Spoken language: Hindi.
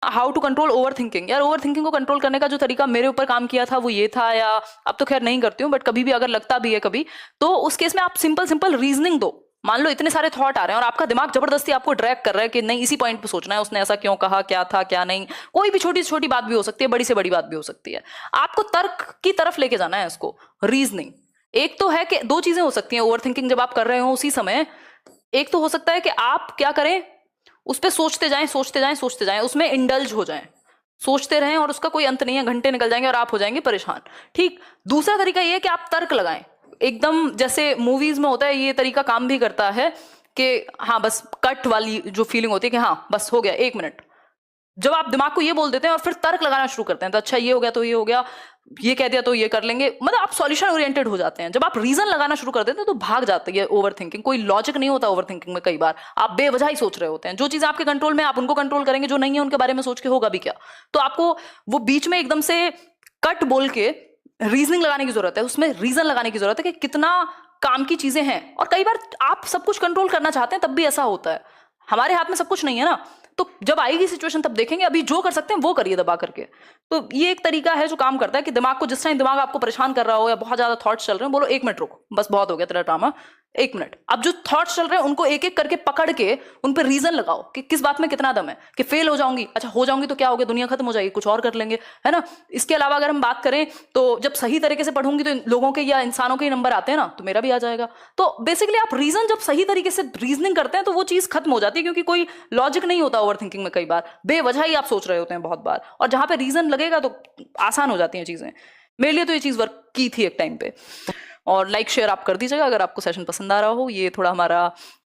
How to control overthinking. यार ओवर थिंकिंग को कंट्रोल करने का जो तरीका मेरे ऊपर काम किया था वो ये था, या अब तो खैर नहीं करती हूँ, बट कभी भी अगर लगता भी है कभी, तो उस केस में आप सिंपल सिंपल रीजनिंग दो। मान लो इतने सारे थॉट आ रहे हैं और आपका दिमाग जबरदस्ती आपको ड्रैग कर रहा है कि नहीं इसी पॉइंट पे सोचना है, उसने ऐसा क्यों कहा, क्या था क्या नहीं, कोई भी छोटी से छोटी बात भी हो सकती है, बड़ी से बड़ी बात भी हो सकती है। आपको तर्क की तरफ लेके जाना है इसको, रीजनिंग। एक तो है कि दो चीजें हो सकती हैं ओवर थिंकिंग जब आप कर रहे हो उसी समय। एक तो हो सकता है कि आप क्या करें, उस पर सोचते जाएं सोचते जाएं सोचते जाएं, उसमें इंडल्ज हो जाएं, सोचते रहें और उसका कोई अंत नहीं है, घंटे निकल जाएंगे और आप हो जाएंगे परेशान। ठीक। दूसरा तरीका ये है कि आप तर्क लगाएं, एकदम जैसे मूवीज में होता है, ये तरीका काम भी करता है कि हाँ बस कट वाली जो फीलिंग होती है कि हाँ बस हो गया 1 मिनट। जब आप दिमाग को ये बोल देते हैं और फिर तर्क लगाना शुरू करते हैं, तो अच्छा ये हो गया तो ये हो गया, ये कह दिया तो ये कर लेंगे, मतलब आप सॉल्यूशन ओरिएंटेड हो जाते हैं। जब आप रीजन लगाना शुरू कर देते हैं तो भाग जाती है ओवर थिंकिंग। कोई लॉजिक नहीं होता ओवर थिंकिंग में, कई बार आप बेवजह ही सोच रहे होते हैं। जो चीज आपके कंट्रोल में आप उनको कंट्रोल करेंगे, जो नहीं है उनके बारे में सोच के होगा भी क्या। तो आपको वो बीच में एकदम से कट बोल के रीजनिंग लगाने की जरूरत है, उसमें रीजन लगाने की जरूरत है कि कितना काम की चीजें हैं। और कई बार आप सब कुछ कंट्रोल करना चाहते हैं तब भी ऐसा होता है, हमारे हाथ में सब कुछ नहीं है ना। तो जब आएगी सिचुएशन तब देखेंगे, अभी जो कर सकते हैं वो करिए दबा करके। तो ये एक तरीका है जो काम करता है कि दिमाग को, जिस टाइम दिमाग आपको परेशान कर रहा हो या बहुत ज्यादा थॉट्स चल रहे हो, बोलो 1 मिनट रुको, बस बहुत हो गया तेरा ड्रामा, 1 मिनट। अब जो थॉट्स चल रहे हैं उनको एक एक करके पकड़ के उन पर रीजन लगाओ कि किस बात में कितना दम है। कि फेल हो जाऊंगी, अच्छा हो जाऊंगी तो क्या हो गया, दुनिया खत्म हो जाएगी, कुछ और कर लेंगे, है ना। इसके अलावा अगर हम बात करें तो जब सही तरीके से पढ़ूंगी तो लोगों के या इंसानों के नंबर आते हैं ना, तो मेरा भी आ जाएगा। तो बेसिकली आप रीजन जब सही तरीके से रीजनिंग करते हैं तो वो चीज खत्म हो जाती है, क्योंकि कोई लॉजिक नहीं होता ओवर थिंकिंग में। कई बार बेवजह ही आप सोच रहे होते हैं बहुत बार, और जहां पे रीजन लगेगा तो आसान हो जाती हैं चीजें। मेरे लिए तो ये चीज वर्क की थी एक टाइम पे। और लाइक शेयर आप कर दीजिएगा अगर आपको सेशन पसंद आ रहा हो। ये थोड़ा हमारा